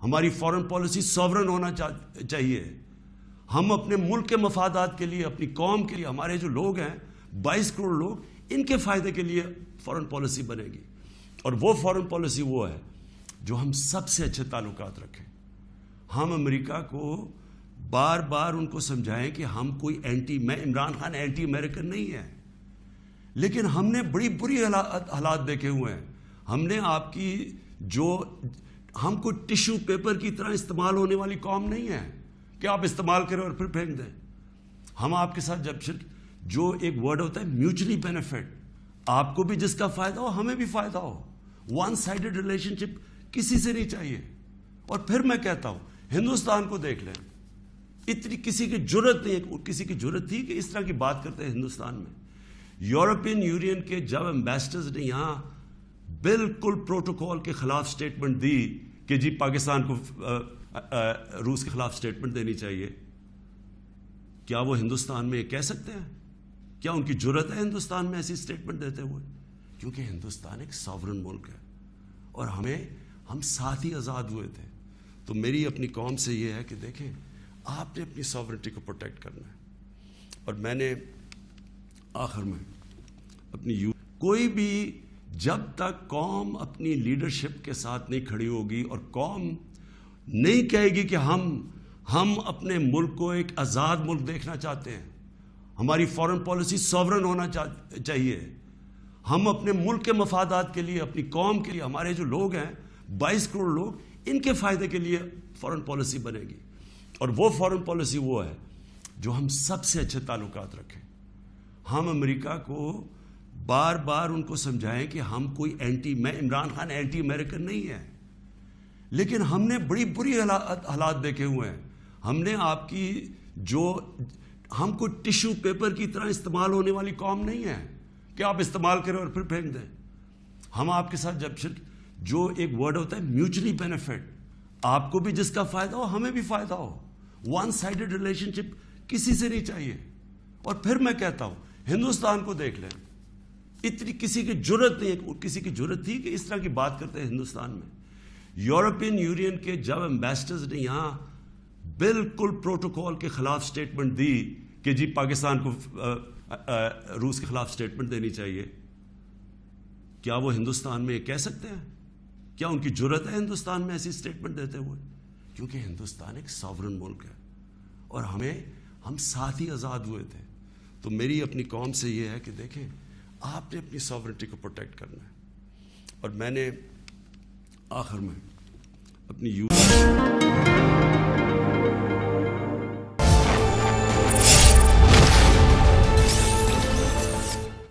ہماری foreign policy sovereign ہونا چاہیے. ہم اپنے ملک کے مفادات کے لیے, اپنی قوم کے لیے, ہمارے جو لوگ ہیں 22 کروڑ لوگ, ان کے فائدے کے لیے فارن پالیسی بنے گی. اور وہ فارن پالیسی وہ ہے جو ہم سب سے اچھے تعلقات رکھیں. ہم امریکہ کو بار بار ان کو سمجھائیں کہ ہم کوئی میں عمران خان اینٹی امریکن نہیں ہے, لیکن ہم نے بڑی بری حالات دیکھے ہوئے ہیں. ہم نے آپ کی ہم کوئی ٹیشو پیپر کی طرح استعمال ہونے والی قوم نہیں ہے کہ آپ استعمال کریں اور پھر پھینک دیں. ہم آپ کے ساتھ جو ایک ورڈ ہوتا ہے میوچلی بینیفٹ, آپ کو بھی جس کا فائدہ ہو ہمیں بھی فائدہ ہو. ون سائیڈڈ ریلیشن شپ کسی سے نہیں چاہیے. اور پھر میں کہتا ہوں ہندوستان کو دیکھ لیں, اتنی کسی کی جرت نہیں, کسی کی جرت تھی کہ اس طرح کی بات کرتے ہیں ہندوستان میں. یورپین یونین کے جب ایمبیسڈرز نے یہاں بالکل پروٹوکول کے خلاف سٹیٹمنٹ دی کہ جی پاکستان کو روس کے خلاف سٹیٹمنٹ دینی چاہیے, کیا وہ ہندوستان میں یہ کہہ سکتے ہیں؟ کیا ان کی جرت ہے ہندوستان میں ایسی سٹیٹمنٹ دیتے ہوئے؟ کیونکہ ہندوستان ایک ساورن ملک ہے اور ہم ساتھ ہی آزاد ہوئے تھے. تو میری اپنی قوم سے یہ ہے کہ دیکھیں, آپ نے اپنی ساورنٹی کو پروٹیکٹ کرنا ہے. اور میں نے آخر میں اپنی کوئی بھی جب تک قوم اپنی لیڈرشپ کے ساتھ نہیں کھڑی ہوگی اور قوم نہیں کہے گی کہ ہم اپنے ملک کو ایک آزاد ملک دیکھنا چاہتے ہیں, ہماری فارن پالیسی سوورن ہونا چاہیے, ہم اپنے ملک کے مفادات کے لیے, اپنی قوم کے لیے, ہمارے جو لوگ ہیں 22 کروڑ لوگ, ان کے فائدے کے لیے فارن پالیسی بنے گی. اور وہ فارن پالیسی وہ ہے جو ہم سب سے اچھے تعلقات رکھیں. ہم امریکہ کو بار بار ان کو سمجھائیں کہ ہم کوئی میں عمران خان اینٹی امریکن نہیں ہے, لیکن ہم نے بڑی بری حالات دیکھے ہوئے ہیں. ہم نے آپ کی ہم کوئی ٹیشو پیپر کی طرح استعمال ہونے والی قوم نہیں ہے کہ آپ استعمال کریں اور پھر پھینک دیں. ہم آپ کے ساتھ جو ایک ورڈ ہوتا ہے میوچلی بینیفٹ, آپ کو بھی جس کا فائدہ ہو ہمیں بھی فائدہ ہو. ون سائیڈڈ ریلیشن شپ کسی سے نہیں چاہیے. اور پھر میں کہتا ہوں ہندوستان کو دیکھ لیں, اتنی کسی کی جرت نہیں, کسی کی جرت تھی کہ اس طرح کی بات کرتے ہیں ہندوستان میں. یورپین یونین کے جب ایمبیسڈرز نے یہاں بالکل پروٹوکول کے خلاف سٹیٹمنٹ دی کہ جی پاکستان کو روس کے خلاف سٹیٹمنٹ دینی چاہیے, کیا وہ ہندوستان میں یہ کہہ سکتے ہیں؟ کیا ان کی جرت ہے ہندوستان میں ایسی سٹیٹمنٹ دیتے ہوئے؟ کیونکہ ہندوستان ایک ساورن ملک ہے اور ہم ساتھ ہی آزاد ہوئے تھے. تو میری اپنی قوم سے یہ ہے کہ دیکھیں, آپ نے اپنی ساورنٹی کو پروٹیکٹ کرنا ہے. اور میں نے آخر میں اپنی